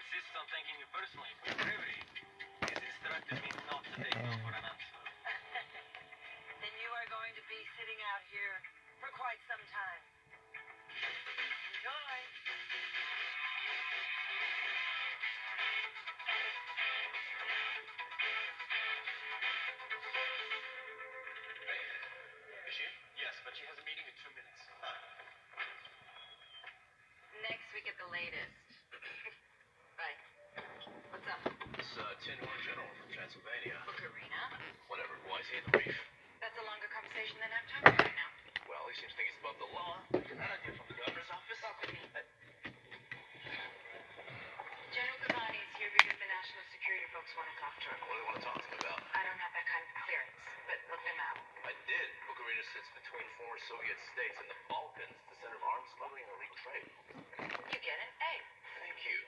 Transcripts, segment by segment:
insists on thanking you personally for your bravery. He's instructed me not to take no for an answer. Then you are going to be sitting out here for quite some time. Enjoy. Is she? Yes, but she has a meeting in 2 minutes. Next we get the latest. Right. What's up? This Tin Horn General from Transylvania. Arena? Whatever. Why is he in the brief? That's a longer conversation than I have time for right now. Well, he seems to think he's above the law. Get that idea from the governor's office? Talk with me. General Gotti is here because the national security folks want to talk to him. What do they want to talk to him about? I don't have that kind of clearance, but look them up. I did. Bucharest sits between former Soviet states and the Balkans, the center of arms smuggling and illegal trade. You get an A. Thank you.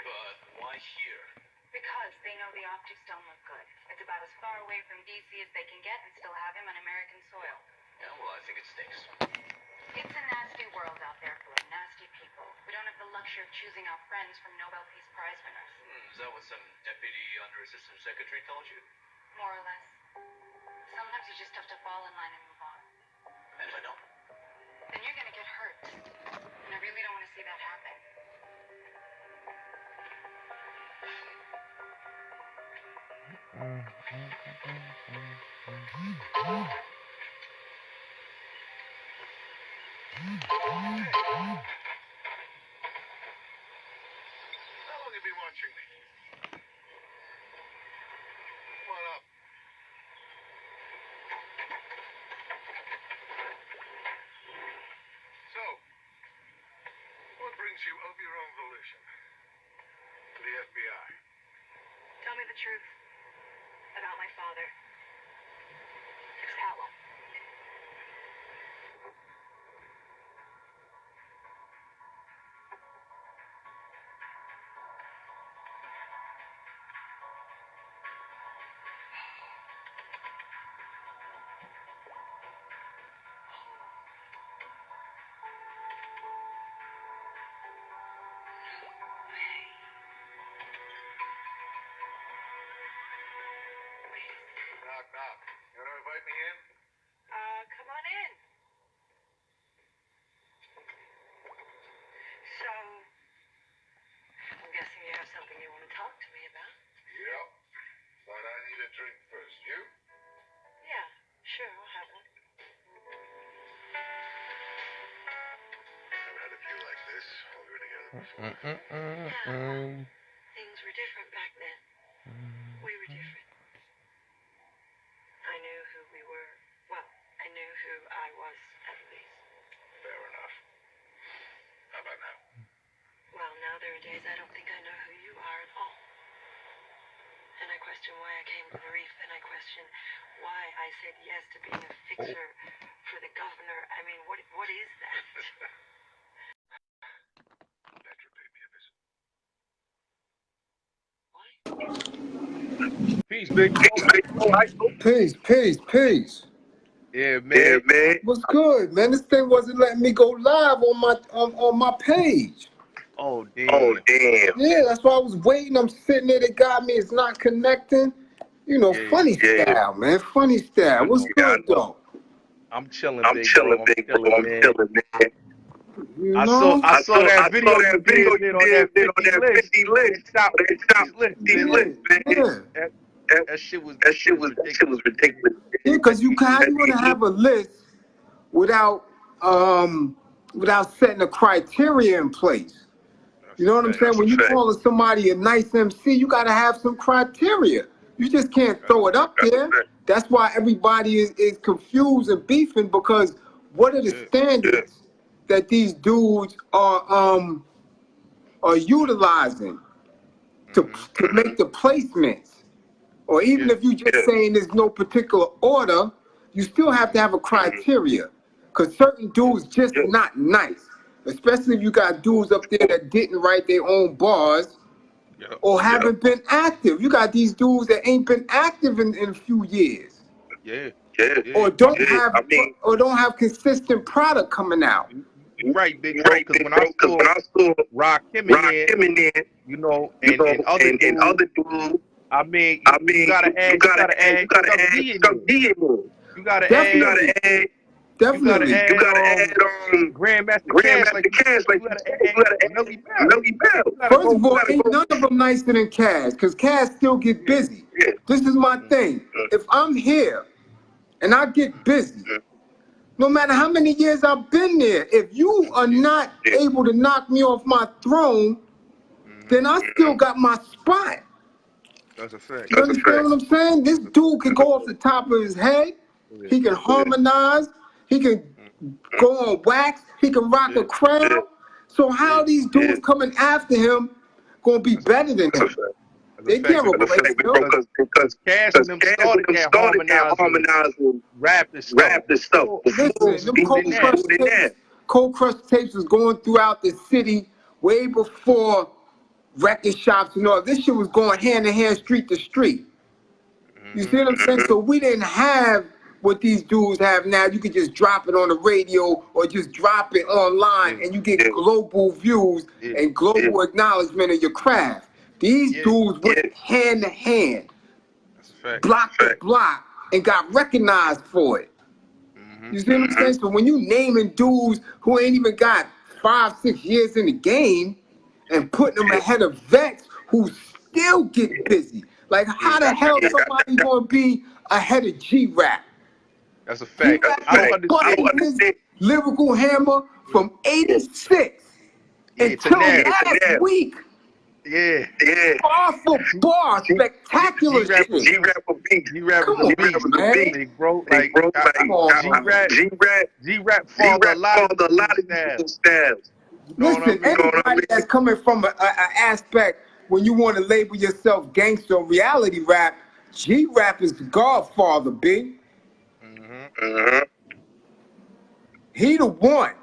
But why here? Because they know the optics don't look good. It's about as far away from D.C. as they can get and still have him on American soil. Yeah, well, I think it stinks. It's a nasty world out there full of nasty people. We don't have the luxury of choosing our friends from Nobel Peace Prize winners. Is that what some deputy under assistant secretary told you? More or less. Sometimes you just have to fall in line and move on. And if I don't? Then you're gonna get hurt. And I really don't want to see that happen. How long have you been watching me? Come on up. So, what brings you of your own volition to the FBI? Tell me the truth about my father. Just that one. Knock, knock. You want to invite me in? Come on in. So, I'm guessing you have something you want to talk to me about? Yep. But I need a drink first. You? Yeah, sure, I'll have one. Never had a few like this while we were together before. Things were different back then. We were different. I knew who we were. Well, I knew who I was, at least. Fair enough. How about now? Well, now there are days I don't think I know who you are at all. And I question why I came to the reef, and I question why I said yes to being a fixer for the governor. I mean, what is that? Petra paid me a visit. Peace, big bro. Peace. Yeah, man. What's good, man? This thing wasn't letting me go live on my page. Oh, damn. Yeah, that's why I was waiting. I'm sitting there. They got me. It's not connecting. You know, Yeah. funny style, man. Funny style. What's good, though? I'm chilling, big bro. I'm chilling, man. You I know? saw that video you did on that 50 list. Stop these lists, man. That shit was ridiculous. Yeah, because you want to have a list without setting a criteria in place. You know what I'm saying? When you calling somebody a nice MC, you got to have some criteria. You just can't throw it up there. That's why everybody is confused and beefing, because what are the standards that these dudes are utilizing to make the placements? Or even if you just saying there's no particular order, you still have to have a criteria. Because certain dudes just not nice. Especially if you got dudes up there that didn't write their own bars or haven't been active. You got these dudes that ain't been active in a few years. Or don't have consistent product coming out. You right, big bro. Because when I saw Rock him in there, you know, and other dudes. I mean, you gotta add some D in there. You gotta add. Definitely. You gotta add Grandmaster Cash, like you gotta add Melly Bell. First of all, ain't none of them nicer than Cash, because Cash still get busy. This is my thing. If I'm here and I get busy, no matter how many years I've been there, if you are not able to knock me off my throne, then I still got my spot. That's a fact. You understand what I'm saying? This dude can go off the top of his head. He can harmonize. He can go on wax. He can rock a crown. So how these dudes coming after him gonna be better than him? They can't replace him. Because Cash and them started that harmonizing rap and stuff. Listen, them Cold Crush tapes was going throughout the city way before record shops and all. This shit was going hand in hand, street to street. You see what I'm saying? So we didn't have what these dudes have now. You could just drop it on the radio or just drop it online and you get global views and global acknowledgement of your craft. These dudes went hand to hand, block to block, and got recognized for it. You see what I'm saying? So when you naming dudes who ain't even got 5-6 years in the game and putting them ahead of vets who still get busy, like how the hell somebody gonna be ahead of G-Rap? That's a fact. I don't understand. Lyrical hammer from '86 until last week. Yeah. Bar for bar, spectacular shit. G-Rap was a beast, big bro. Like, G-Rap followed a lot of different styles. Listen, anybody that's coming from an aspect when you want to label yourself gangster or reality rap, G-Rap is the godfather, B. He the one.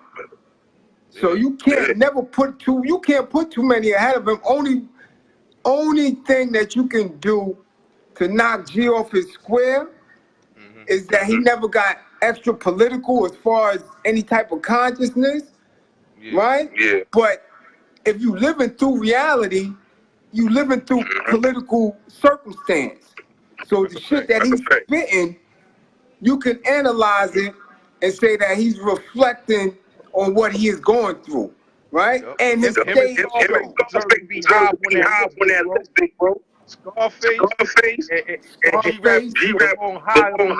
So you can't put too many ahead of him. Only thing that you can do to knock G off his square is that he never got extra political as far as any type of consciousness, right? But if you living through reality, you living through political circumstance. So the shit that he's spitting, you can analyze it and say that he's reflecting on what he is going through, right? And his state be high on that list, big bro. Scarface and G-Rap on high on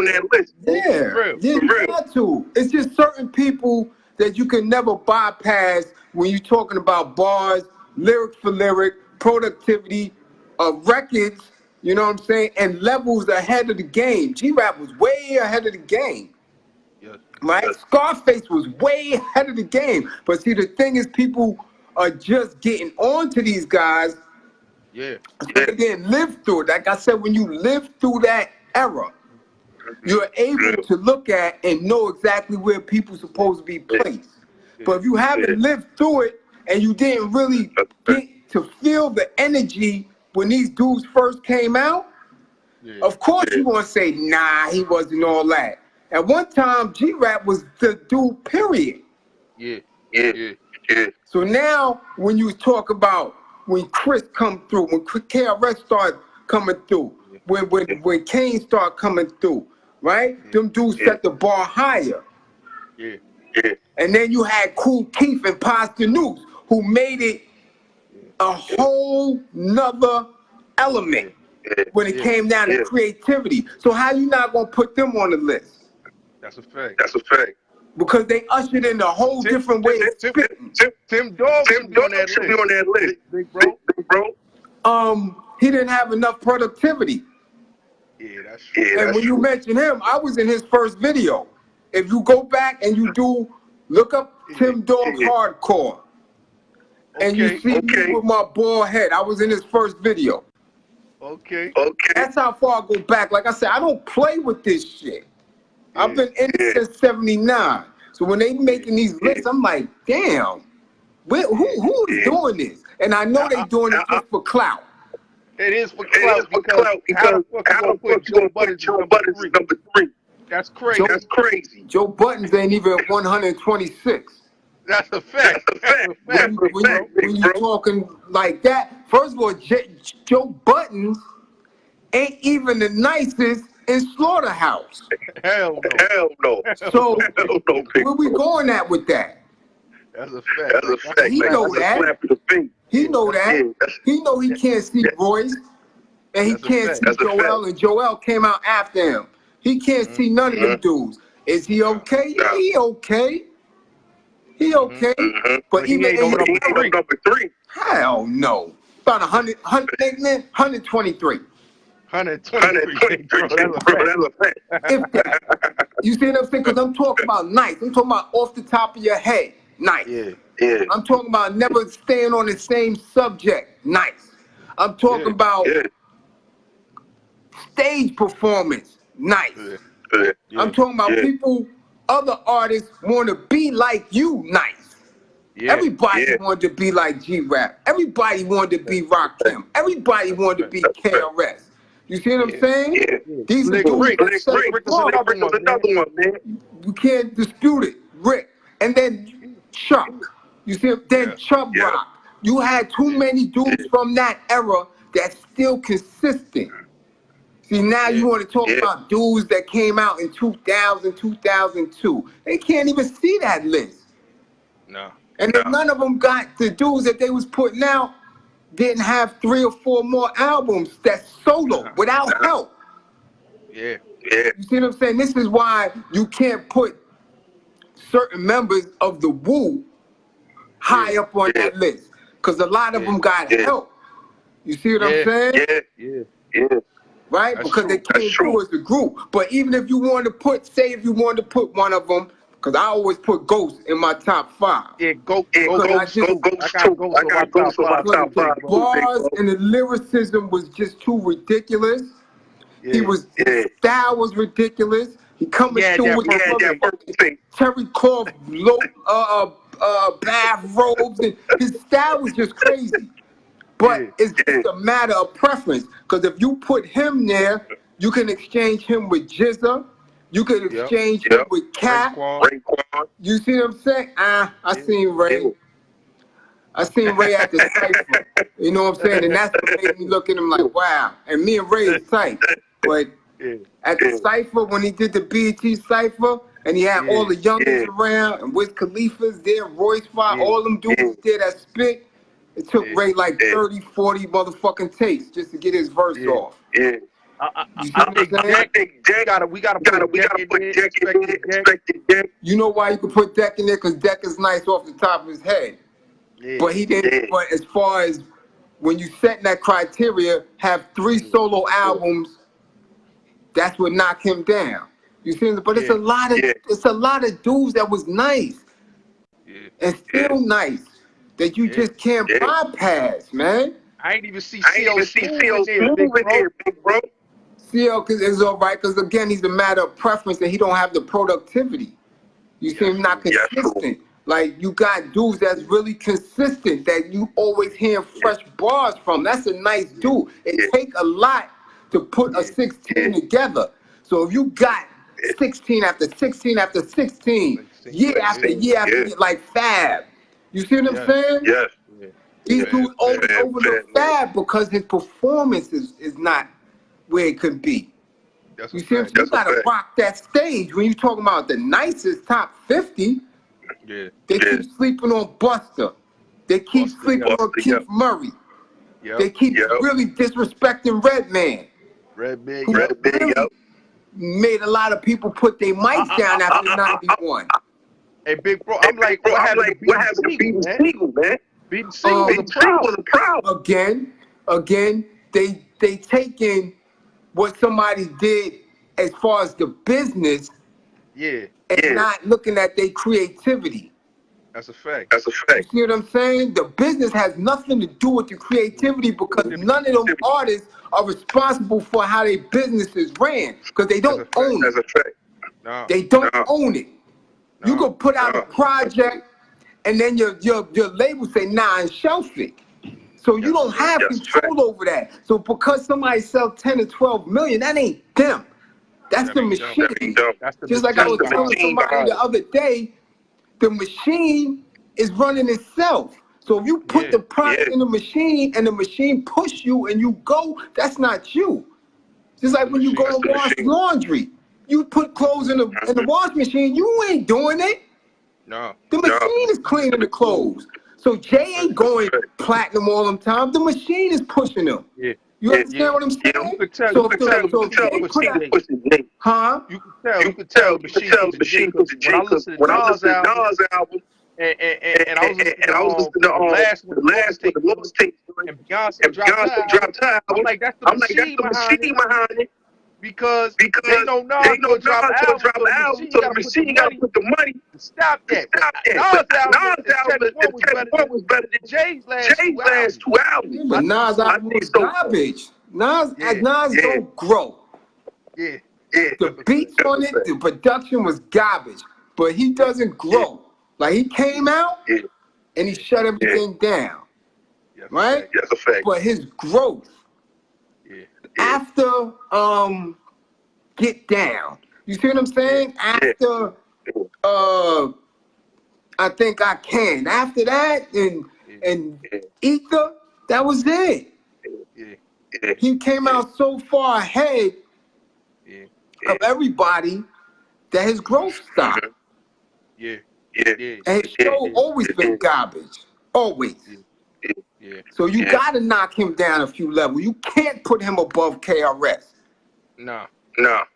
that list. Yeah, you got to. It's just certain people that you can never bypass when you're talking about bars, lyric for lyric, productivity, records, you know what I'm saying, and levels ahead of the game. G-Rap was way ahead of the game. Right? Scarface was way ahead of the game. But see, the thing is, people are just getting on to these guys. So they didn't live through it. Like I said, when you live through that era, you're able to look at and know exactly where people are supposed to be placed. But if you haven't lived through it and you didn't really get to feel the energy when these dudes first came out, of course you're going to say, nah, he wasn't all that. At one time, G-Rap was the dude, period. So now, when you talk about when Chris come through, when KRS start coming through, when Kane start coming through, right? Them dudes set the bar higher. And then you had Kool Keith and Pasta Noose, who made it a whole nother element when it came down to creativity. So how you not gonna put them on the list? That's a fact. Because they ushered in a whole different way of spitting. Tim Dog should be on that list. Big bro. He didn't have enough productivity. That's true. And when you mention him, I was in his first video. If you go back and you look up Tim Dog Hardcore, and you see me with my bald head, I was in his first video. That's how far I go back. Like I said, I don't play with this shit. I've been in it since '79. So when they making these lists, I'm like, damn, who is doing this? And I know they doing it just for clout. It is for clout because how the fuck you gonna put Joe Buttons number 3? That's crazy. Joe Buttons ain't even 126. That's a fact. That's a fact, big bro. When you talking like that, first of all, Joe Buttons ain't even the nicest in Slaughterhouse. Hell no. Hell no. So Hell no, big where we going at with that? That's a fact. That's a Like, fact. He Like, know that's a that. slap in the face. He know that. Yeah, He know he can't see Royce, and he That's a can't fact. see That's a Joel, and Joel came out after him. He can't see none of them dudes. Is he okay? Yeah, he okay. He okay. Mhm. But But he even ain't no in number his three. Number three. hell no. About 123. 123, big bro. That's a fact. That's a fact. If that. You see what I'm saying? Because I'm talking about nice. I'm talking about off the top of your head. Nice. Yeah. Yeah. I'm talking about never staying on the same subject. Nice. I'm talking Yeah. about Yeah. stage performance. Nice. Yeah. Yeah. Yeah. I'm talking about Yeah. people, other artists want to be like you. Nice. Yeah. Everybody Yeah. wanted to be like G-Rap. Everybody wanted to be Rakim. Everybody wanted to be KRS. You see what I'm saying? Yeah. These are Slick dudes Rick. that set Slick the Rick is bar. another one, man. Another one, man. You can't dispute it. Rick. And then Chuck. You see, then Yeah. Chuck Yeah. Rock. You had too many dudes from that era that's still consistent. See, now Yeah. you want to talk Yeah. about dudes that came out in 2000, 2002. They can't even see that list. No. And then none of them got the dudes that they was putting out didn't have 3 or 4 more albums that's solo without help. Yeah. Yeah. You see what I'm saying? This is why you can't put certain members of the Wu high up on that list. Because a lot of them got help. You see what I'm saying? Yeah. Yeah. Yeah. Right? That's Because true. they came through as a group. But even if you wanted to put, say if you wanted to put one of them, because I always put Ghost in my top 5. Yeah. Go. Yeah. Go. Because Go. I just- I got Ghost on my top five. Because the Big bro. bars and the lyricism was just too ridiculous. Yeah. He was, his style was ridiculous. He coming Yeah, through that with purple the thing. motherfucking Terry Cloth bath robes, and his style was just crazy. But Yeah. it's just a matter of preference. Because if you put him there, you can exchange him with Jizza. You can exchange him with Cat. Raekwon. You see what I'm saying? I seen Ray. Yeah. I seen Ray at the Cypher. You know what I'm saying? And that's what made me look at him like, wow. And me and Ray is tight. But Yeah. at the Cypher, when he did the BET Cypher, and he had all the youngins around, and Wiz Khalifa's there, Royce Five, all them dudes there that spit, it took Ray like 30, 40 motherfucking takes just to get his verse off. Yeah. You see I what think I'm saying? Jack. We gotta put Jack in there. Expected Jack. You know why you can put Deck in there? Because Deck is nice off the top of his head. Yeah. But he didn't. Yeah. But as far as when you set that criteria, have 3 solo albums, that's what knocked him down. You see, but it's a lot of it's a lot of dudes that was nice and still nice that you just can't bypass, man. I ain't even see I ain't CL even see Smooth CL in there, Smooth big in bro. there, big bro. CL is all right because again, he's a matter of preference and he don't have the productivity. You see him not consistent. Like you got dudes that's really consistent that you always hear fresh bars from. That's a nice dude. It take a lot to put a 16 together. So if you got 16 after 16 after 16, year after year after year, like Fab. You see what I'm saying? Yes. These dudes always overlook Fab because his performance is not where it could be. That's You see what I'm saying? You gotta rock that stage. When you talking about the nicest top 50, Yeah. they keep sleeping on Buster. They keep Busta, sleeping on Keith Murray. They keep really disrespecting Redman. Redman. Who really made a lot of people put their mics down after 91. Hey, big bro, I'm like, what happened to Beating Siegel, man? Beating Siegel was a problem. Again, they taking what somebody did as far as the business and not looking at their creativity. That's a fact. That's a fact. You see what I'm saying? The business has nothing to do with the creativity because none of them artists are responsible for how their businesses ran because they don't own it. That's a fact. No. They don't own it. You can put out a project and then your label say, nah, and shelf it. So you don't have control over that. So because somebody sells 10 or 12 million, that ain't them. That's the machine. Just like I was telling somebody the other day, the machine is running itself. So if you put the product in the machine and the machine push you and you go, that's not you. Just like when you go and wash laundry, you put clothes in the wash machine, you ain't doing it. No. The machine is cleaning the clothes. So Jay ain't going platinum all the time. The machine is pushing them. Yeah. You understand what I'm saying? You could tell. So You could tell the machine pushing Jay. Huh? You could tell the machine pushing Jay. Because when I listened to Nas album, and I was listening to the last one, the Lost tape, and Beyonce dropped her album, I'm like, that's the machine behind it. Because they know Nas gonna drop an album, so the machine gotta put the money to stop that. Nas album was better than Jay's last two albums. But Nas album was garbage. Nas don't grow. Yeah. The beats on it, the production was garbage, but he doesn't grow. Like he came out and he shut everything down, right? That's a fact. But his growth after Get Down, you see what I'm saying? After I Think I Can. After that and Ether, that was it. He came out so far ahead of everybody that his growth stopped. And his show always been garbage. Always. So you gotta knock him down a few levels. You can't put him above KRS. No.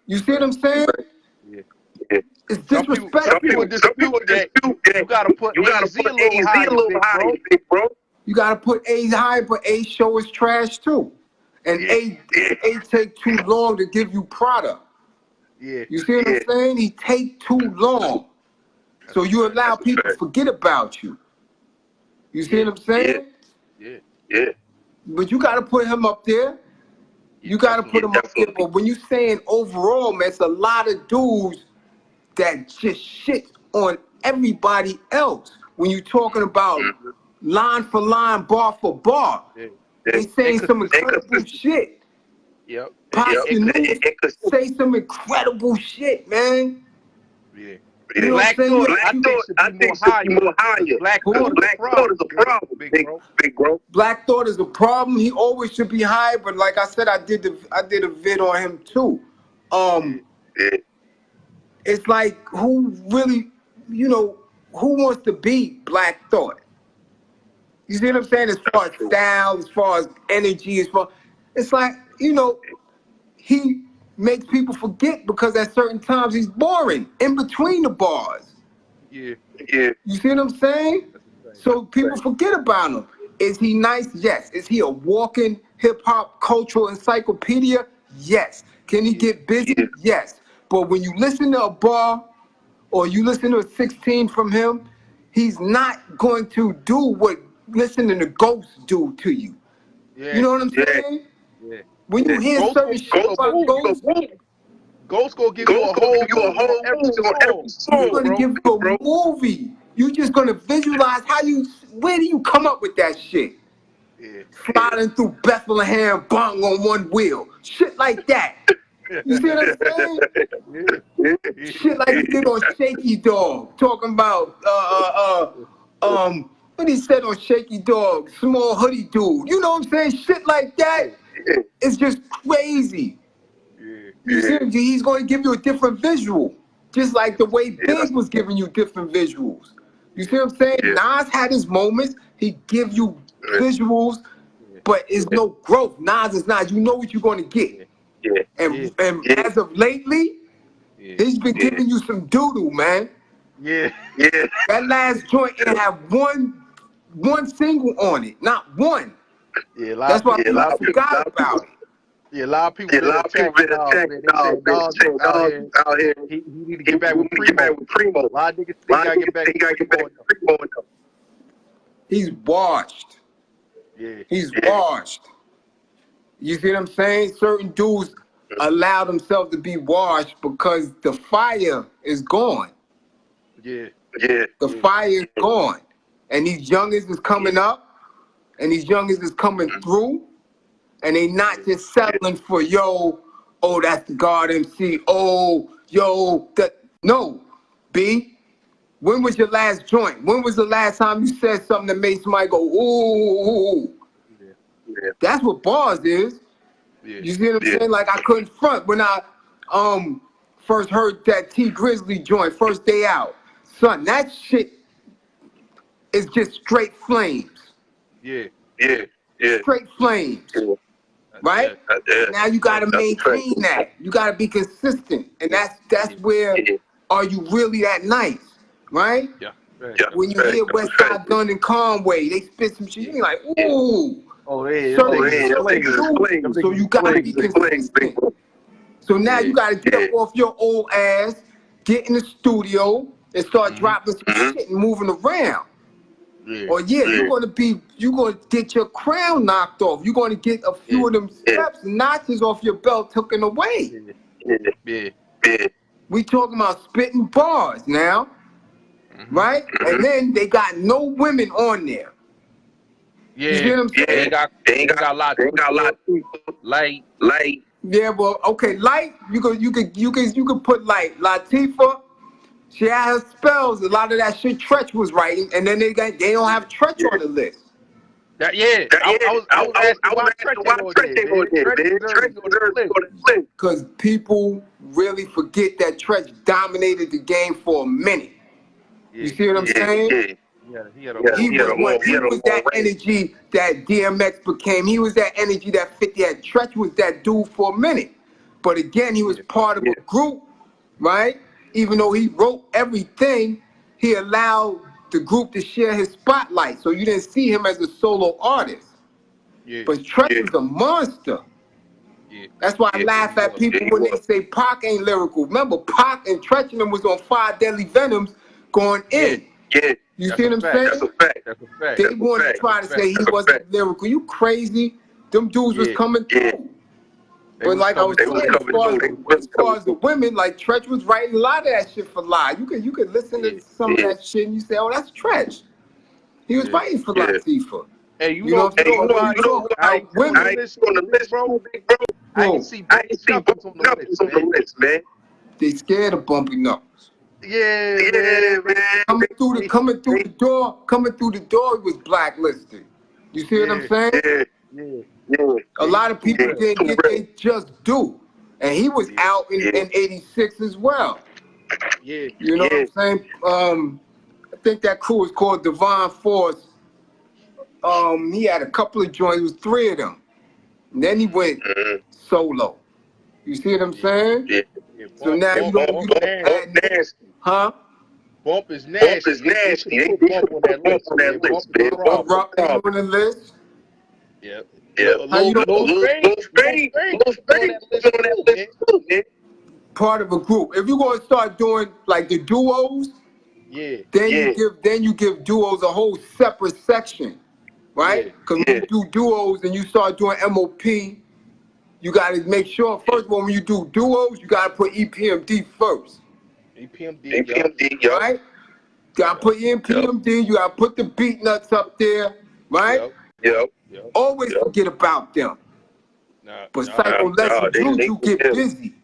You see what I'm saying? It's disrespectful. Some people dispute that you gotta put AZ a little higher, big bro. You gotta put A high, but A show is trash too. And A take too long to give you product. You see what I'm saying? He take too long. So you allow people to forget about you. You see what I'm saying? But you got to put him up there. You got to put him up there. But when you're saying overall, man, it's a lot of dudes that just shit on everybody else. When you're talking about line for line, bar for bar, they saying some incredible shit. Say some incredible shit, man. You know Black Thought, I think should be more higher. Black Thought is a problem, big bro. Black Thought is a problem. He always should be high, but like I said, I did a vid on him too. It's like who really, who wants to beat Black Thought? You see what I'm saying? As far as style, as far as energy, it's like he makes people forget because at certain times he's boring in between the bars. You see what I'm saying? So people forget about him. Is he nice? Yes. Is he a walking hip-hop cultural encyclopedia? Yes. Can he get busy? Yes. But when you listen to a bar or you listen to a 16 from him, he's not going to do what listening to Ghosts do to you. You know what I'm saying? When you hear certain shit about Ghost gonna give you a whole every song. He's gonna give you a movie. You just gonna visualize where do you come up with that shit? Sliding through Bethlehem, bong on one wheel. Shit like that. You see what I'm saying? Shit like he did on Shaky Dog. Talking about what he said on Shaky Dog, small hoodie dude. You know what I'm saying? Shit like that. It's just crazy. You see, he's going to give you a different visual, just like the way Big was giving you different visuals. You see what I'm saying? Nas had his moments. He give you visuals, but it's no growth. Nas is not. You know what you're going to get. And as of lately, he's been giving you some doo-doo, man. That last joint, it had one single on it, not one. That's why people forgot about it. A lot of people been attacking out here. He need to get back with Primo. A lot of niggas think he gotta get back with Primo. He's washed. He's washed. You see what I'm saying? Certain dudes allow themselves to be washed because the fire is gone. The fire is gone. And these youngins is coming up, and these youngins is coming through, and they not just settling for, that's the God MC, no, B, When was your last joint? When was the last time you said something that made somebody go, ooh? Yeah. That's what bars is. Yeah. You see what I'm saying? Like, I couldn't front when I first heard that T Grizzly joint, First Day Out. Son, that shit is just straight flames. Yeah. Straight flames. Right? Now you gotta maintain that. You gotta be consistent. And that's where are you really that nice? Right? Yeah. When you hear West Side Gun and Conway, they spit some shit, you be like, ooh. Oh, yeah. So you gotta be consistent. So now you gotta get up off your old ass, get in the studio, and start dropping some shit and moving around. Or you're gonna get your crown knocked off. You're gonna get a few of them steps, notches off your belt taken away. We talking about spitting bars now, right? And then they got no women on there. You see what I'm saying? They ain't got a lot. Light. Yeah, well, okay, Light. You could put Light. Latifah. She had her spells. A lot of that shit Tretch was writing, and then they don't have Tretch on the list. I was asking why Tretch ain't on there, man. Tretch deserves to go to the list. Because people really forget that Tretch dominated the game for a minute. You see what I'm saying? He was that energy that DMX became. He was that energy that 50 had. Tretch was that dude for a minute. But again, he was part of a group, right? Even though he wrote everything, he allowed the group to share his spotlight. So you didn't see him as a solo artist. But Tretch was a monster. That's why I laugh at people when they say Pac ain't lyrical. Remember, Pac and Tretch and them was on 5 Deadly Venoms going in. You see what I'm saying? That's a fact. They want to try to say he wasn't lyrical. You crazy? Them dudes was coming through. But like I was saying, as far as the women, like Tretch was writing a lot of that shit for Lie. You could listen to some of that shit and you say, oh, that's Tretch. He was writing for Latifah. Hey, you know I women listen on the list, bro. I can see numbers on the list, man. They scared of bumpy numbers. Yeah, man. Coming through the door, he was blacklisted. You see what I'm saying? A lot of people didn't get they just do. And he was out in 86 as well. You know what I'm saying? I think that crew was called Divine Force. He had a couple of joints, it was 3 of them. And then he went solo. You see what I'm saying? So now you don't add nasty. Huh? Bump is nasty. They bump on that list, man. Bump on the list. Part of a group. If you're gonna start doing like the duos, then you give duos a whole separate section, right? Because when you do duos and you start doing MOP, you gotta make sure first of all when you do duos, you gotta put EPMD first. EPMD, right? Gotta put EPMD. You gotta put the beat nuts up there, right? Always forget about them. But Psycho Legend, Juju get busy,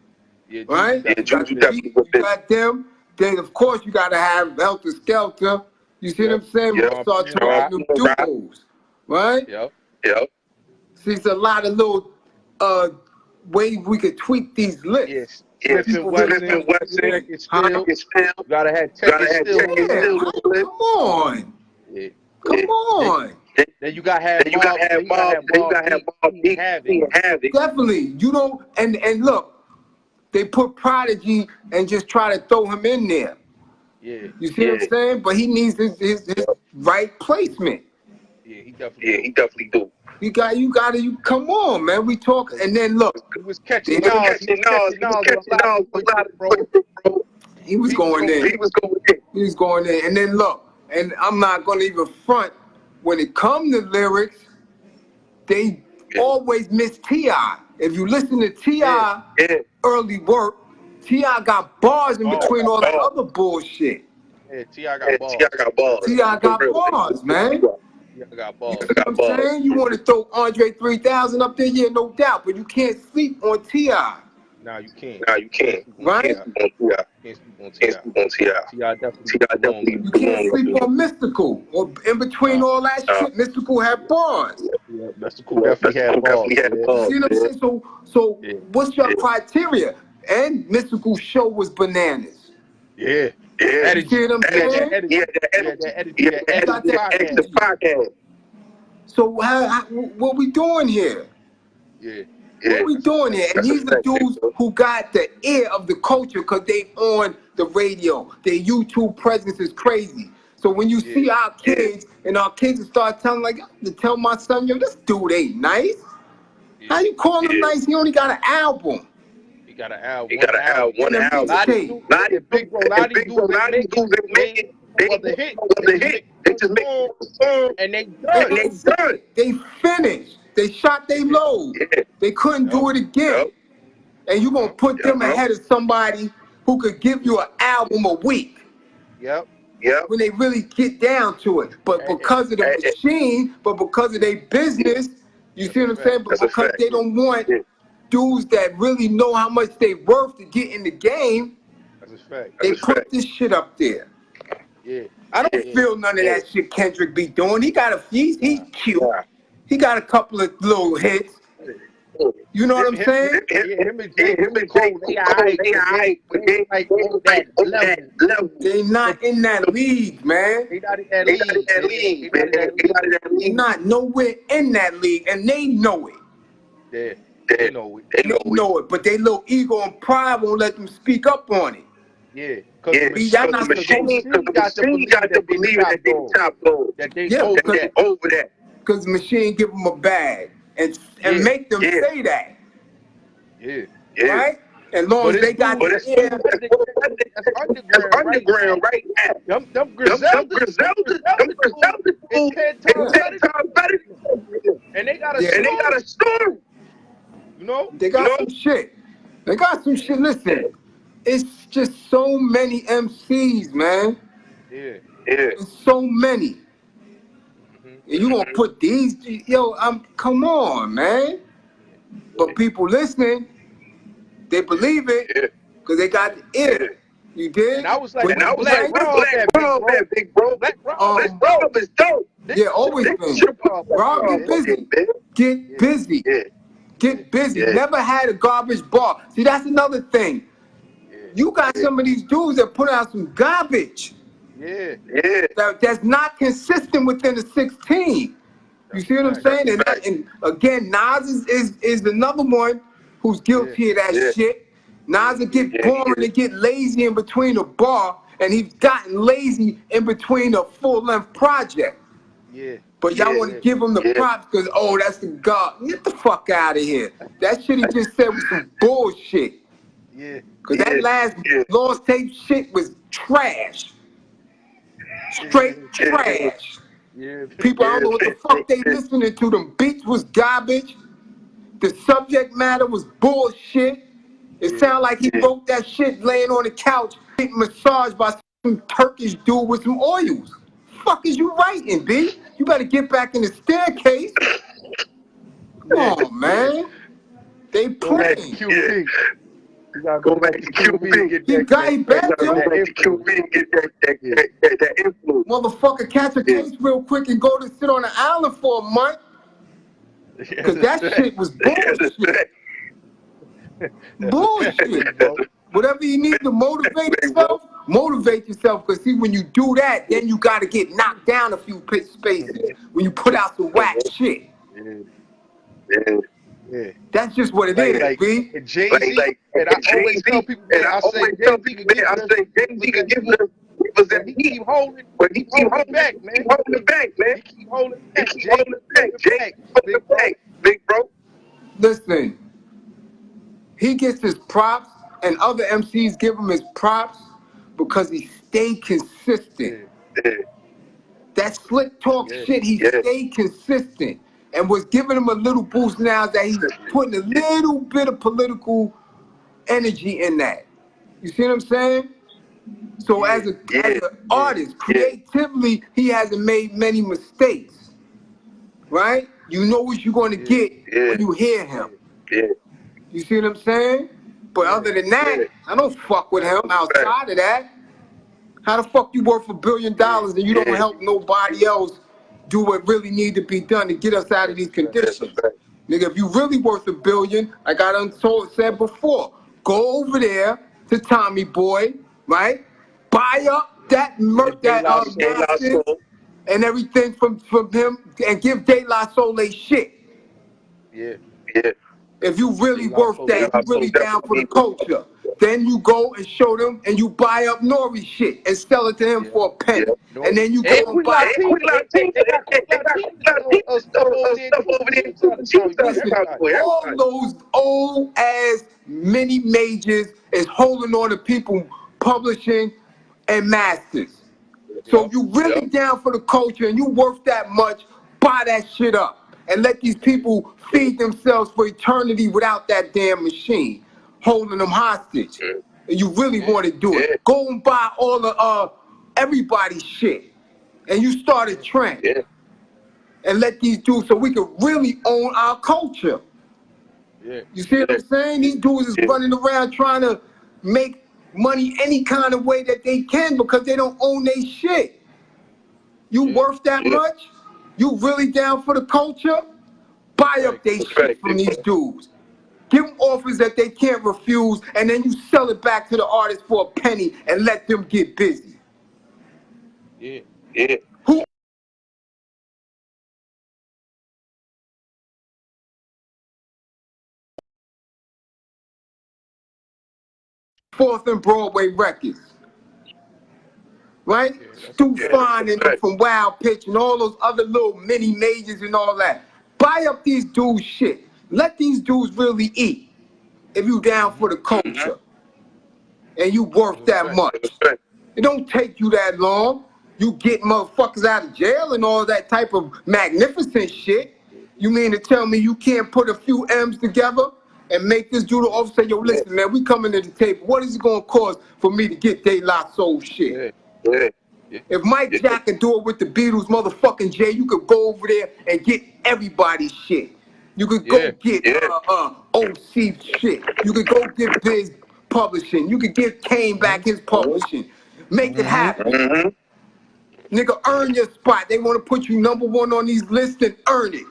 right? You got them. Then of course you gotta have Helter Skelter. You see what I'm saying? We'll start talking them duos, right? See, it's a lot of little ways we could tweak these lists. Weston, gotta have Still. Come on. Come on. Then you gotta have Havoc. Definitely. You don't and look, they put Prodigy and just try to throw him in there. You see what I'm saying? But he needs his right placement. He definitely do. You come on, man. We talk and then look. He was catching knowledge. He was going in. And then look, and I'm not gonna even front. When it comes to lyrics, they always miss T.I. If you listen to T.I. early work, T.I. got bars in between all that other bullshit. T.I. got bars. T.I. got bars, man. T.I. got bars. You know what I'm saying? You want to throw Andre 3000 up there? Yeah, no doubt. But you can't sleep on T.I. Nah, you can't. Nah, you can't. Right? Can't sleep on T.I. T.I. definitely You can't sleep on Mystical or in between all that shit. Mystical had bars. Yeah, Mystical definitely had balls. You see what I'm saying? So Yeah. what's your criteria? And Mystical show was bananas. Yeah. You see what I'm saying? Yeah, that energy. That extra podcast. So what we doing here? Yeah. What we doing here? And these are dudes who got the ear of the culture because they on the radio. Their YouTube presence is crazy. So when you see our kids and our kids start telling like to tell my son, yo, this dude ain't nice. How you call him nice? He only got an album. He got an album. He got an album. One album. A lot of these dudes they make it. They just make it. And they done. They finished. They shot their load. They couldn't do it again. And you gonna put them ahead of somebody who could give you an album a week. Yep. When they really get down to it. But because of the machine, but because of their business, you see what I'm saying? But because they don't want dudes that really know how much they worth to get in the game, that's a fact. They put this shit up there. Yeah. I don't feel none of that shit Kendrick be doing. He got he's cute. He got a couple of little hits. You know what I'm saying? Him and Cole, they alright, but they like on that level. They not in that league, man. They not in that league, man. They not nowhere in that league, and they know it. Yeah, they know it. They know it, but they little ego and pride won't let them speak up on it. Yeah, because the machine got to believe that they top dog. That they over that. Because the machine give them a bag and make them say that. Yeah. Right? As long as they got that's underground right now. Them Griseldas is 10 times better. And they got a story. You know? They got some shit. They got some shit. Listen, it's just so many MCs, man. Yeah. It's so many. And you gonna put these, come on, man. But people listening, they believe it because they got the ear. You did? And I was like, Black big bro. Black Rob is dope. Yeah, always been. Rob, get busy. Get busy. Get busy. Never had a garbage bar. See, that's another thing. You got some of these dudes that put out some garbage. That's not consistent within the 16. You see what I'm saying? And again, Nas is another one who's guilty of that shit. Nas will get boring and get lazy in between a bar, and he's gotten lazy in between a full-length project. But y'all want to give him the props because, that's the God. Get the fuck out of here. That shit he just said was some bullshit. Because that last Lost Tape shit was trash. Straight trash. People, I don't know what the fuck they listening to. Them beats was garbage. The subject matter was bullshit. It sounded like he wrote that shit laying on the couch, getting massaged by some Turkish dude with some oils. Fuck is you writing, B? You better get back in the staircase. Come on, man. They playing. Go back to QB and get that influence. Motherfucker, catch a case real quick and go to sit on the island for a month. Because that shit was bullshit. Bullshit, bro. Whatever you need to motivate yourself. Because see, when you do that, then you got to get knocked down a few spaces when you put out some whack shit. That's just what it is, B. Jay-Z, and I always tell people, I say Jay-Z can give them, but he keep holding back, man. He keep holding back. Big bro. Listen, he gets his props, and other MCs give him his props because he stayed consistent. That slick talk shit, he stayed consistent. And was giving him a little boost now that he's putting a little bit of political energy in that. You see what I'm saying? So as an artist, creatively, he hasn't made many mistakes, right? You know what you're going to get when you hear him. You see what I'm saying? But other than that, I don't fuck with him outside of that. How the fuck you worth $1 billion and you don't help nobody else do what really need to be done to get us out of these conditions? Nigga, if you really worth $1 billion, like I done said before, go over there to Tommy Boy, right? Buy up that master and everything from him and give De La Soul they shit. Yeah. If you really worth that, you really down for the culture. Then you go and show them and you buy up Nori shit and sell it to him for a penny. And then you go and buy They got stuff over there. all those old ass mini majors is holding on to people publishing and masters. So if you really down for the culture and you worth that much, buy that shit up and let these people feed themselves for eternity without that damn machine holding them hostage. And you really want to do it. Go and buy all the everybody's shit. And you start a trend. And let these dudes so we can really own our culture. You see what I'm saying? These dudes is running around trying to make money any kind of way that they can because they don't own their shit. You worth that much? You really down for the culture? Buy up their shit from these dudes. Give them offers that they can't refuse, and then you sell it back to the artist for a penny and let them get busy. Who Fourth and Broadway records? Right? Stu Fine and them from Wild Pitch and all those other little mini majors and all that. Buy up these dudes' shit. Let these dudes really eat if you down for the culture. And you worth that much. It don't take you that long. You get motherfuckers out of jail and all that type of magnificent shit. You mean to tell me you can't put a few M's together and make this dude officer say, yo, listen, man, we coming to the table. What is it going to cost for me to get De La Soul shit? If Mike Jack can do it with the Beatles, motherfucking Jay, you could go over there and get everybody's shit. You could go get OC shit. You could go get Biz Publishing. You could give Kane back his publishing. Make it happen. Nigga, earn your spot. They want to put you #1 on these lists and earn it.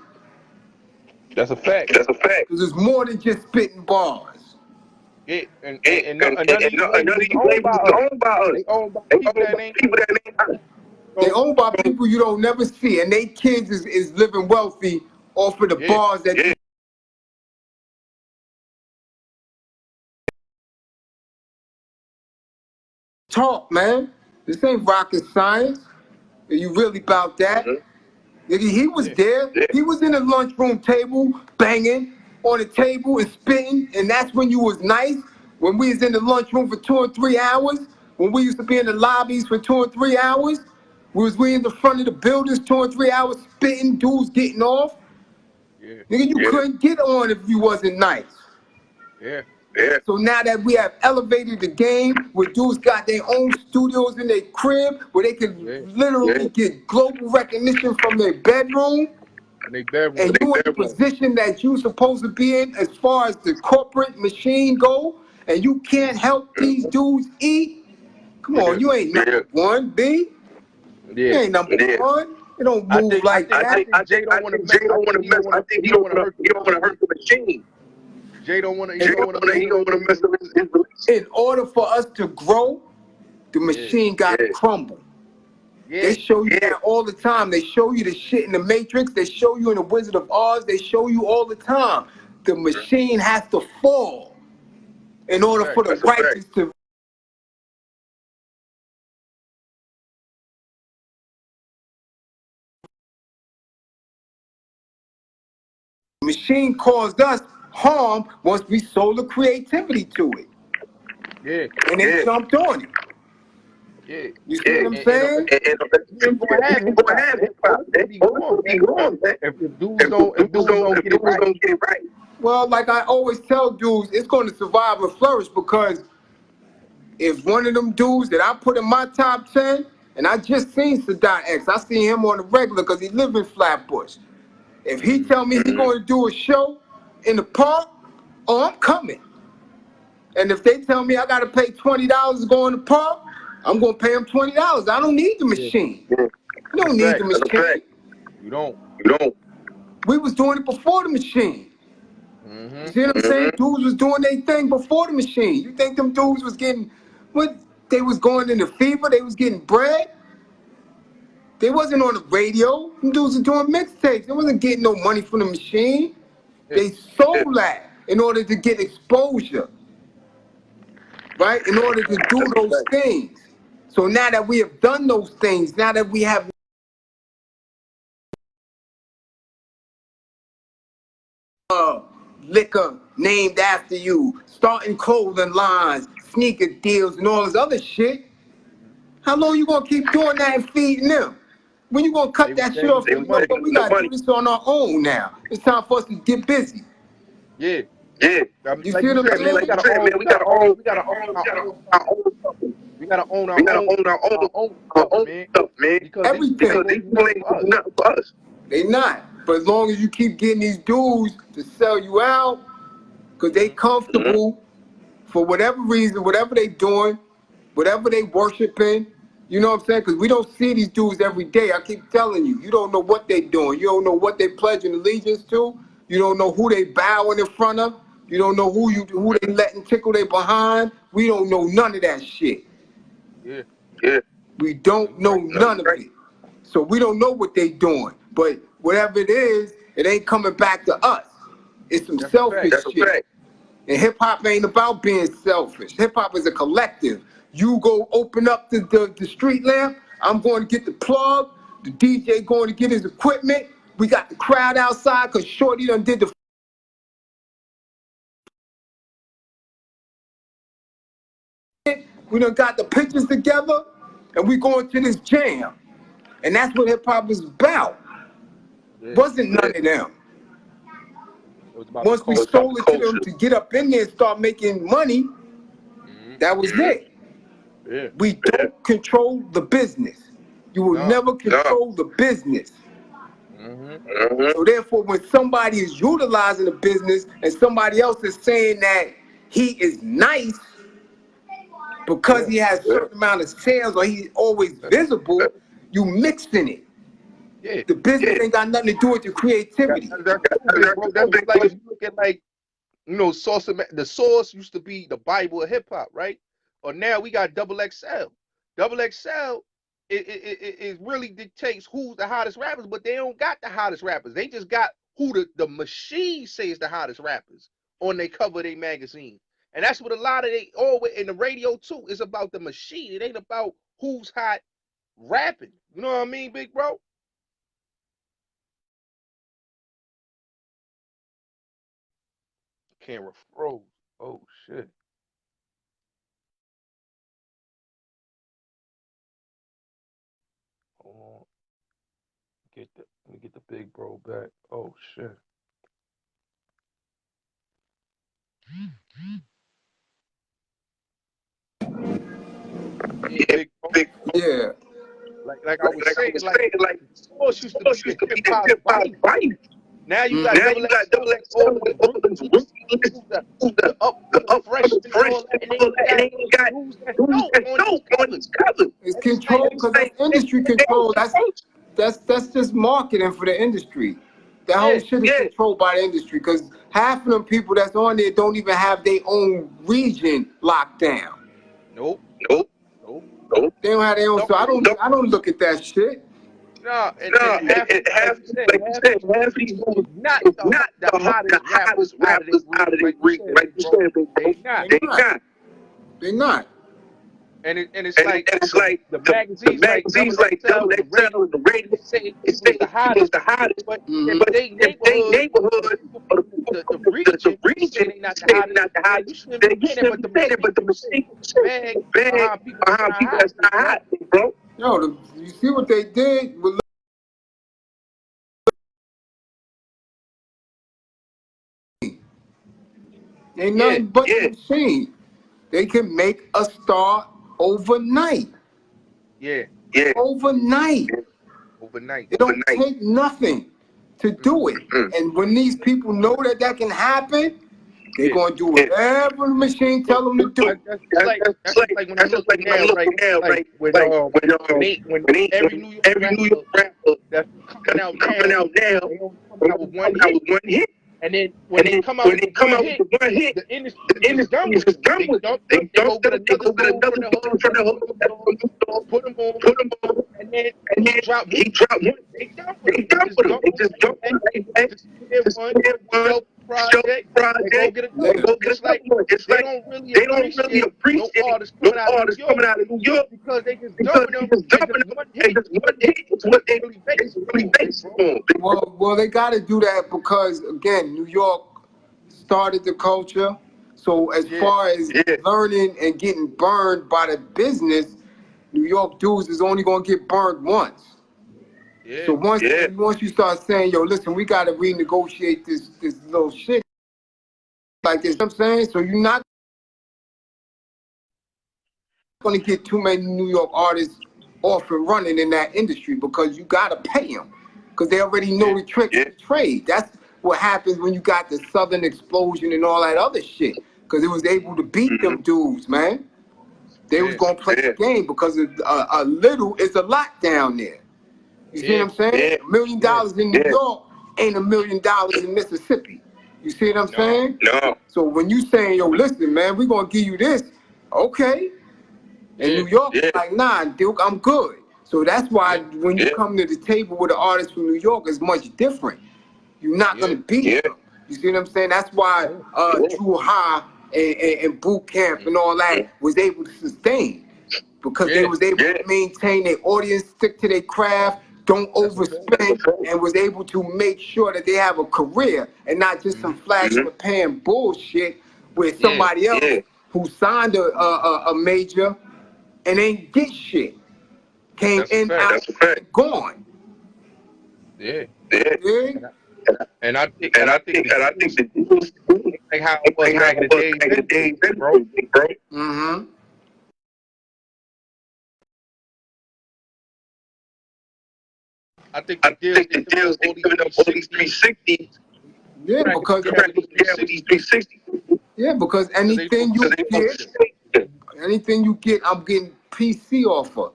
That's a fact. Because it's more than just spitting bars. And none of these labels owned by us. They owned by people that ain't. They owned by people you don't never see, and they kids is living wealthy off of the bars that they talk, man. This ain't rocket science. Are you really about that? Nigga, he was there. He was in the lunchroom table, banging on the table and spitting, and that's when you was nice. When we was in the lunchroom for 2 or 3 hours, when we used to be in the lobbies for 2 or 3 hours, we in the front of the buildings 2 or 3 hours spitting, dudes getting off. Nigga, you couldn't get on if you wasn't nice. So now that we have elevated the game, where dudes got their own studios in their crib, where they can literally get global recognition from their bedroom, and you in the position that you supposed to be in as far as the corporate machine go, and you can't help these dudes eat? Come on, you ain't #1, B. You ain't #1. It don't move like that. I think Jay don't want to mess. I think he don't want to hurt the machine. Jay don't want to mess up his relationship. In order for us to grow, the machine got to crumble. They show you that all the time. They show you the shit in the Matrix. They show you in the Wizard of Oz. They show you all the time. The machine has to fall in order for the righteous to. The machine caused us harm once we sold the creativity to it. And they jumped on it. You see what I'm saying? People gonna have hip-hop. If dudes don't get it right. Well, like I always tell dudes, it's going to survive and flourish because if one of them dudes that I put in my top 10, and I just seen Sadat X, I seen him on the regular because he live in Flatbush. If he tell me he's going to do a show in the park, oh, I'm coming. And if they tell me I got to pay $20 to go in the park, I'm going to pay them $20. I don't need the machine. You don't need the machine. You don't. We was doing it before the machine. You see what I'm saying? Dudes was doing their thing before the machine. You think them dudes was getting, what, they was going into fever? They was getting bread? They wasn't on the radio. Them dudes was doing mixtapes. They wasn't getting no money from the machine. They sold that in order to get exposure, right? In order to do those things. So now that we have done those things, now that we have liquor named after you, starting clothing lines, sneaker deals, and all this other shit, how long you gonna keep doing that and feeding them? When you gonna cut that shit off? We gotta do this on our own now. It's time for us to get busy. Yeah. You like see what I'm saying? We gotta own our own stuff, man. Because everything. They nothing for us. They not. But as long as you keep getting these dudes to sell you out, because they comfortable for whatever reason, whatever they doing, whatever they worshiping, you know what I'm saying? Because we don't see these dudes every day. I keep telling you, you don't know what they doing. You don't know what they pledging allegiance to. You don't know who they bowing in front of. You don't know who they letting tickle their behind. We don't know none of that shit. Yeah. We don't know none of it. So we don't know what they doing. But whatever it is, it ain't coming back to us. It's some selfish shit. And hip-hop ain't about being selfish. Hip-hop is a collective. You go open up the street lamp, I'm going to get the plug, the DJ going to get his equipment, we got the crowd outside because Shorty done did the we done got the pictures together, and we going to this jam. And that's what hip-hop is about. Wasn't none of them. Once we sold it to them to get up in there and start making money, that was it. We don't control the business. You will never control the business. So therefore, when somebody is utilizing the business and somebody else is saying that he is nice because he has a certain amount of sales or he's always visible, you mixing it. The business ain't got nothing to do with your creativity. That's like if you look at the source used to be the Bible of hip hop, right? Or now we got Double XL. Double XL, it really dictates who's the hottest rappers, but they don't got the hottest rappers. They just got who the machine says the hottest rappers on their cover of their magazine. And that's what a lot of they always in the radio too. It's about the machine. It ain't about who's hot rapping. You know what I mean, big bro? Camera froze. Oh shit. Hold on. Let me get the big bro back. Oh shit. Yeah, big bro. Yeah. Like I was saying, like the source used to be the hip hop Bible. Now you got double X all the roots, the up fresh and all that, and they ain't got rules that don't on these covers. It's controlled because that's industry control. That's just marketing for the industry. That whole shit is controlled by the industry because half of them people that's on there don't even have their own region locked down. Nope. They don't have their own. So I don't look at that shit. No, and half these fools not the hottest rappers out of their region, like you said, They're not. And it's like the magazines like Double XL and the radio say it's the hottest, but they neighborhood the region ain't not the hottest. You shouldn't be saying it, but the mistake bag behind people that's not hot, bro. Yo, you see what they did with ain't nothing but the machine. They can make a star overnight. Overnight. It don't take nothing to do it. And when these people know that can happen, They're gonna do whatever the machine tell them to do. That's like when I'm looking now, right? When every New York rapper that's coming out now, they only coming out with one hit. And then when they come out with one hit, the industry is just done with them. They dump them, they go get another dude from the hood, put them on, and then he drop one. They done with them. They just dump them. Just one project, they go get another. It's like they don't really appreciate no artists coming out of New York because they just dumping them. And just one hit is what they really based on. Well, they got to do that because again, New York started the culture. So as far as learning and getting burned by the business, New York dudes is only gonna get burned once. So once you start saying, yo, listen, we got to renegotiate this little shit like this, you know what I'm saying? So you're not going to get too many New York artists off and running in that industry because you got to pay them because they already know the tricks of the trade. That's what happens when you got the Southern Explosion and all that other shit because it was able to beat them dudes, man. They was going to play the game because a little is a lot down there. You see what I'm saying? $1 million in New York ain't $1 million in Mississippi. You see what I'm saying? No. So when you saying, yo, listen, man, we're going to give you this, okay. And New York is like, nah, Duke, I'm good. So that's why when you come to the table with an artist from New York, it's much different. You're not going to beat them. You see what I'm saying? That's why Drew High and Boot Camp and all that was able to sustain because they was able to maintain their audience, stick to their craft, don't overspend, and was able to make sure that they have a career and not just some flash in the pan bullshit with somebody else who signed a major and ain't get shit. Came in, out, gone. And I think the deals like how it was back in the day, bro. I think the deals they giving up all these 360. Yeah, because these 360. Yeah, because anything you get, I'm getting PC off of.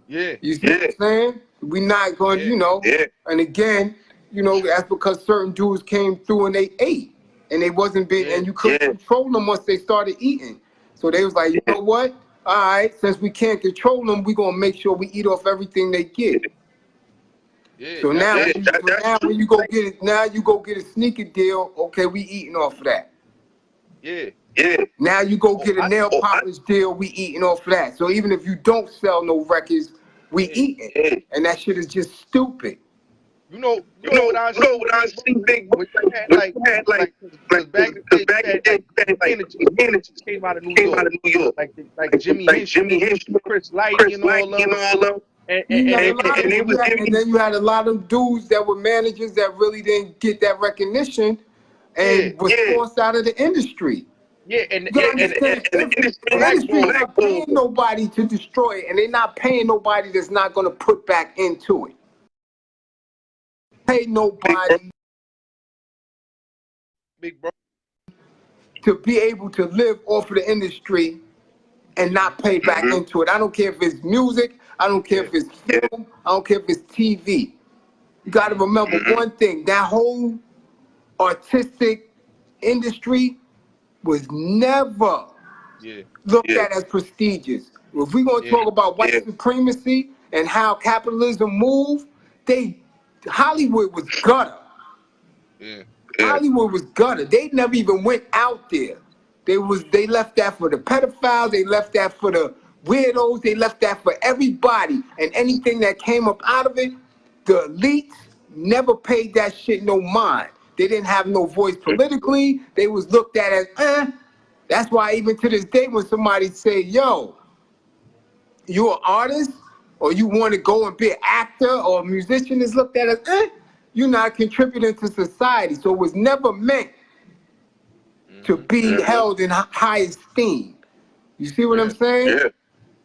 You see what I'm saying? We not going, you know. And again, you know, that's because certain dudes came through and they ate, and they wasn't being, and you couldn't control them once they started eating. So they was like, you know what? All right, since we can't control them, we gonna make sure we eat off everything they get. So now when you go get it, now you go get a sneaker deal. Okay, we eating off of that. Now you go get a nail polish deal. We eating off of that. So even if you don't sell no records, we eating, and that shit is just stupid. You know what I see, big boy. Like back in the day, managers came out of New York, like Jimmy Hinch, Chris Light, and all them. And then you had a lot of dudes that were managers that really didn't get that recognition and was forced out of the industry. And the industry is not paying nobody to destroy it, and they're not paying nobody that's not going to put back into it. Pay nobody big bro to be able to live off of the industry and not pay back into it. I don't care if it's music. I don't care if it's film. I don't care if it's TV. You got to remember one thing. That whole artistic industry was never looked at as prestigious. If we're going to talk about white supremacy and how capitalism moved, Hollywood was gutter. Hollywood was gutter. They never even went out there. They left that for the pedophiles. They left that for the weirdos. They left that for everybody. And anything that came up out of it, the elites never paid that shit no mind. They didn't have no voice politically. They was looked at as, That's why even to this day when somebody say, yo, you an artist or you want to go and be an actor or a musician, is looked at as, you're not contributing to society. So it was never meant to be held in high esteem. You see what I'm saying?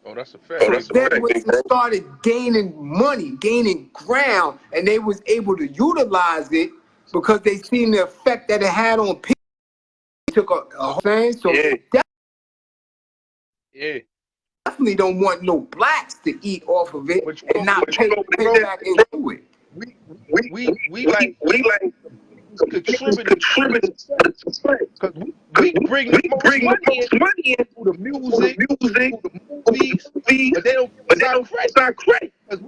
Oh, that's a fact. So then when they started gaining money, gaining ground, and they was able to utilize it because they seen the effect that it had on people. took a whole thing, so definitely don't want no blacks to eat off of it and not pay back into it. We like contributing because we bring the most money in through the music, through the movies, but they don't give us our credit because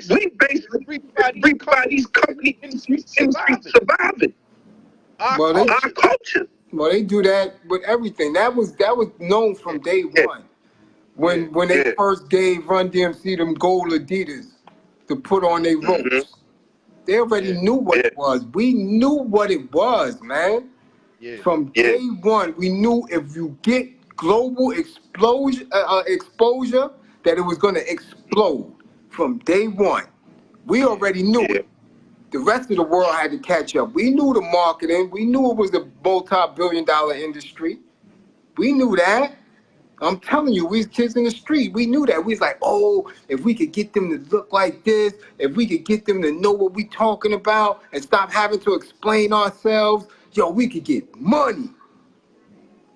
we basically everybody's company industry surviving. Our culture. Well, they do that with everything. That was known from day one. When they first gave Run DMC them gold Adidas to put on their ropes. They already knew what it was. We knew what it was, man. From day one, we knew if you get global exposure, that it was going to explode. From day one, we already knew it. The rest of the world had to catch up. We knew the marketing. We knew it was a multi-billion-dollar industry. We knew that. I'm telling you, we was kids in the street. We knew that. We was like, oh, if we could get them to look like this, if we could get them to know what we talking about and stop having to explain ourselves, yo, we could get money.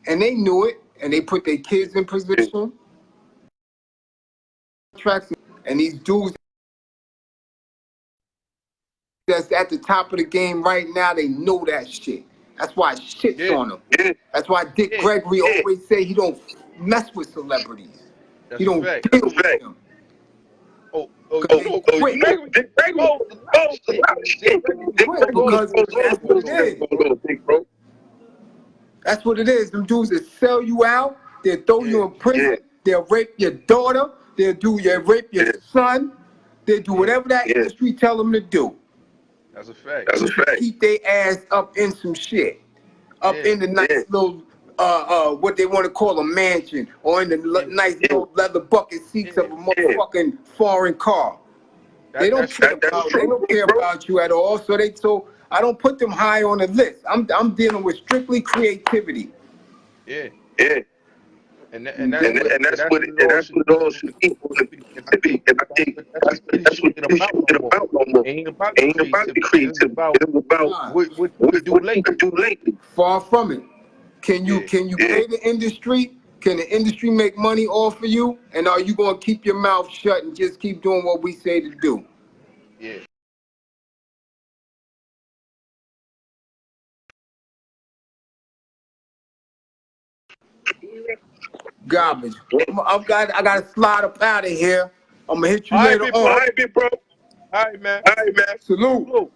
And they knew it, and they put their kids in position. And these dudes that's at the top of the game right now, they know that shit. That's why shit's on them. That's why Dick Gregory always say he don't mess with celebrities. He don't deal with them. Dick Gregory because that's what it is. That's what it is. Them dudes that sell you out, they'll throw you in prison, they'll rape your daughter, they'll rape your son, they'll do whatever that industry tell them to do. That's a fact. Keep their ass up in some shit. Up in the nice little, what they want to call a mansion, or in the nice little leather bucket seats of a motherfucking foreign car. They don't care about you at all. So I don't put them high on the list. I'm dealing with strictly creativity. And that's what it all should be. And I think that's what it should get about no more. Ain't about the creativity. It's about what we do lately. Far from it. Can you pay the industry? Can the industry make money off of you? And are you gonna keep your mouth shut and just keep doing what we say to do? Garbage. I gotta slide up out of here. I'm gonna hit you later on. All right, bro. All right, man. Salute.